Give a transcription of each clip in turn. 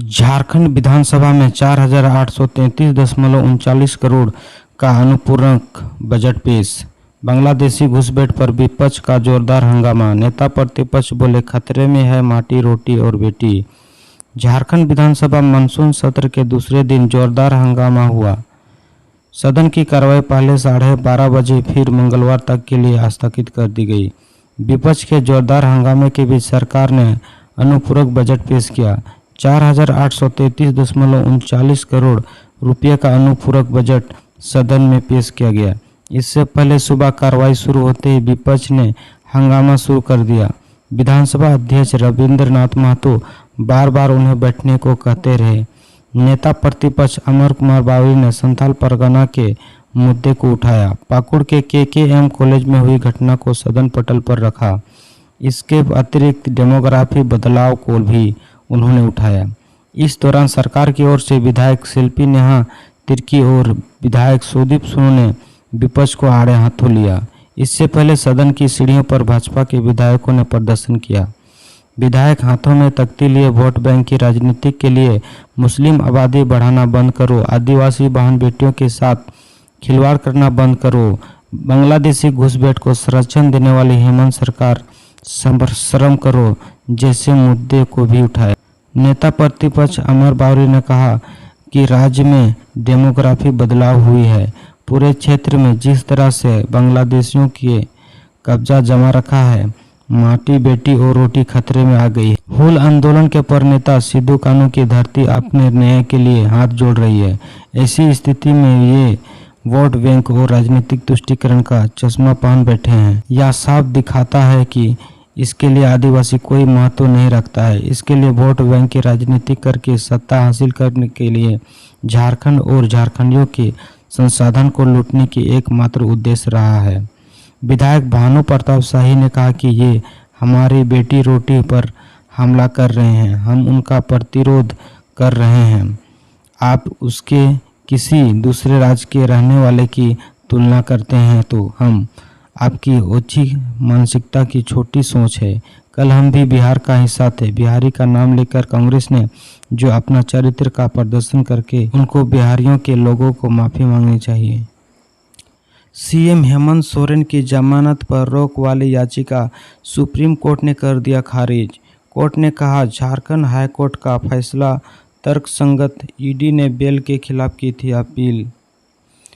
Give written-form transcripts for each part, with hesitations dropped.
झारखंड विधानसभा में 4,833.39 करोड़ का अनुपूरक बजट पेश। बांग्लादेशी घुसपैठ पर विपक्ष का जोरदार हंगामा। नेता प्रतिपक्ष बोले खतरे में है माटी, रोटी और बेटी। झारखंड विधानसभा मानसून सत्र के दूसरे दिन जोरदार हंगामा हुआ। सदन की कार्रवाई पहले 12:30 बजे फिर मंगलवार तक के लिए स्थगित कर दी गई। विपक्ष के जोरदार हंगामे के बीच सरकार ने अनुपूरक बजट पेश किया। 4,833.39 करोड़ रुपये का अनुपूरक बजट सदन में पेश किया गया। इससे पहले सुबह कार्रवाई शुरू होते ही विपक्ष ने हंगामा शुरू कर दिया। विधानसभा अध्यक्ष रविंद्रनाथ महतो बार बार उन्हें बैठने को कहते रहे। नेता प्रतिपक्ष अमर कुमार बावरी ने संथाल परगना के मुद्दे को उठाया। पाकुड़ के KKM कॉलेज में हुई घटना को सदन पटल पर रखा। इसके अतिरिक्त डेमोग्राफी बदलाव को भी उन्होंने उठाया। इस दौरान सरकार की ओर से विधायक शिल्पी नेहा तिर्की और विधायक सुदीप सोनू ने विपक्ष को आड़े हाथों लिया। इससे पहले सदन की सीढ़ियों पर भाजपा के विधायकों ने प्रदर्शन किया। विधायक हाथों में तख्ती लिए वोट बैंक की राजनीति के लिए मुस्लिम आबादी बढ़ाना बंद करो, आदिवासी बहन बेटियों के साथ खिलवाड़ करना बंद करो, बांग्लादेशी घुसपैठ को संरक्षण देने वाली हेमंत सरकार शर्म करो जैसे मुद्दे को भी उठाया। नेता प्रतिपक्ष अमर बावरी ने कहा कि राज्य में डेमोग्राफी बदलाव हुई है। पूरे क्षेत्र में जिस तरह से बांग्लादेशियों के कब्जा जमा रखा है, माटी, बेटी और रोटी खतरे में आ गई है। हुल आंदोलन के पर नेता सिद्धू कानू की धरती अपने न्याय के लिए हाथ जोड़ रही है। ऐसी स्थिति में ये वोट बैंक और राजनीतिक तुष्टीकरण का चश्मा पहन बैठे हैं। यह साफ दिखाता है कि इसके लिए आदिवासी कोई महत्व नहीं रखता है। इसके लिए वोट बैंक की राजनीति करके सत्ता हासिल करने के लिए झारखंड और झारखंडियों के संसाधन को लूटने की एकमात्र उद्देश्य रहा है। विधायक भानु प्रताप शाही ने कहा कि ये हमारी बेटी रोटी पर हमला कर रहे हैं, हम उनका प्रतिरोध कर रहे हैं। आप उसके किसी दूसरे राज्य के रहने वाले की तुलना करते हैं तो हम आपकी ओछी मानसिकता की छोटी सोच है। कल हम भी बिहार का हिस्सा थे। बिहारी का नाम लेकर कांग्रेस ने जो अपना चरित्र का प्रदर्शन करके उनको बिहारियों के लोगों को माफ़ी मांगनी चाहिए। सीएम हेमंत सोरेन की जमानत पर रोक वाली याचिका सुप्रीम कोर्ट ने कर दिया खारिज। कोर्ट ने कहा झारखंड हाईकोर्ट का फैसला तर्कसंगत। ईडी ने बेल के खिलाफ की थी अपील।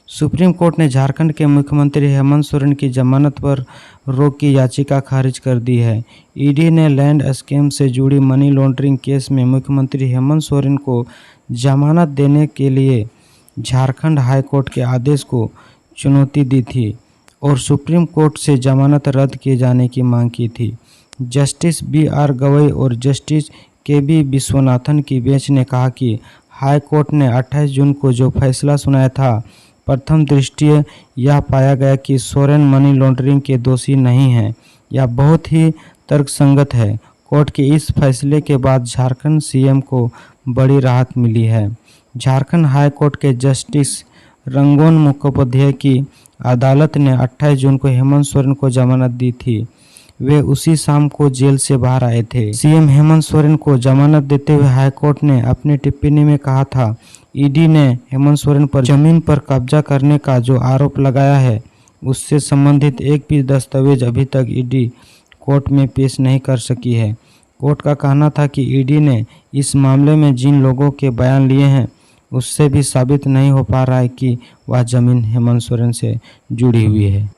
सुप्रीम कोर्ट ने झारखंड के मुख्यमंत्री हेमंत सोरेन की जमानत पर रोक की याचिका खारिज कर दी है। ईडी ने लैंड स्कैम से जुड़ी मनी लॉन्ड्रिंग केस में मुख्यमंत्री हेमंत सोरेन को जमानत देने के लिए झारखंड हाईकोर्ट के आदेश को चुनौती दी थी और सुप्रीम कोर्ट से जमानत रद्द किए जाने की मांग की थी। जस्टिस BR गवई और जस्टिस KB विश्वनाथन की बेंच ने कहा कि हाई कोर्ट ने 28 जून को जो फैसला सुनाया था, प्रथम दृष्टया यह पाया गया कि सोरेन मनी लॉन्ड्रिंग के दोषी नहीं हैं। यह बहुत ही तर्कसंगत है। कोर्ट के इस फैसले के बाद झारखंड CM को बड़ी राहत मिली है। झारखंड हाई कोर्ट के जस्टिस रंगोन मुखोपाध्याय की अदालत ने 28 जून को हेमंत सोरेन को जमानत दी थी। वे उसी शाम को जेल से बाहर आए थे। CM हेमंत सोरेन को जमानत देते हुए हाईकोर्ट ने अपनी टिप्पणी में कहा था, ईडी ने हेमंत सोरेन पर जमीन पर कब्जा करने का जो आरोप लगाया है, उससे संबंधित एक भी दस्तावेज अभी तक ईडी कोर्ट में पेश नहीं कर सकी है। कोर्ट का कहना था कि ईडी ने इस मामले में जिन लोगों के बयान लिए हैं, उससे भी साबित नहीं हो पा रहा है कि वह जमीन हेमंत सोरेन से जुड़ी हुई है।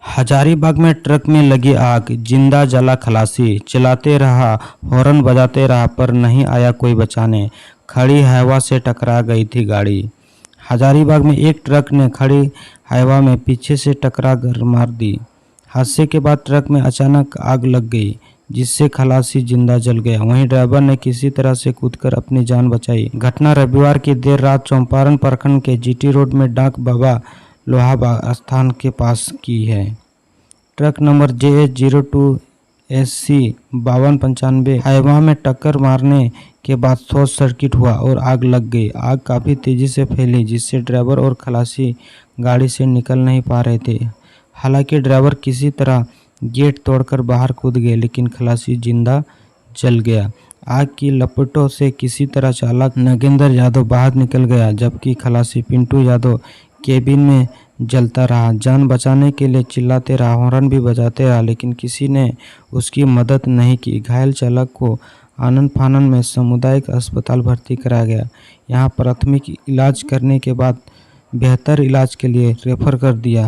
हजारीबाग में ट्रक में लगी आग, जिंदा जला खलासी। चलाते रहा, हॉर्न बजाते रहा पर नहीं आया कोई बचाने। खड़ी हवा से टकरा गई थी गाड़ी। हजारीबाग में एक ट्रक ने खड़ी हवा में पीछे से टकरा कर मार दी। हादसे के बाद ट्रक में अचानक आग लग गई, जिससे खलासी जिंदा जल गया। वहीं ड्राइवर ने किसी तरह से कूदकर अपनी जान बचाई। घटना रविवार की देर रात चंपारण प्रखंड के GT रोड में डाक बाबा लोहा स्थान के पास की है। ट्रक नंबर JH02SC 5295 हाईवा में टक्कर मारने के बाद शॉर्ट सर्किट हुआ और आग लग गई। आग काफ़ी तेज़ी से फैली, जिससे ड्राइवर और खलासी गाड़ी से निकल नहीं पा रहे थे। हालांकि ड्राइवर किसी तरह गेट तोड़कर बाहर कूद गए, लेकिन खलासी जिंदा जल गया। आग की लपटों से किसी तरह चालक नगेंद्र यादव बाहर निकल गया, जबकि खलासी पिंटू यादव केबिन में जलता रहा। जान बचाने के लिए चिल्लाते रहा, हॉर्न भी बजाते रहा, लेकिन किसी ने उसकी मदद नहीं की। घायल चालक को आनन फानन में सामुदायिक अस्पताल भर्ती कराया गया। यहाँ प्राथमिक इलाज करने के बाद बेहतर इलाज के लिए रेफर कर दिया।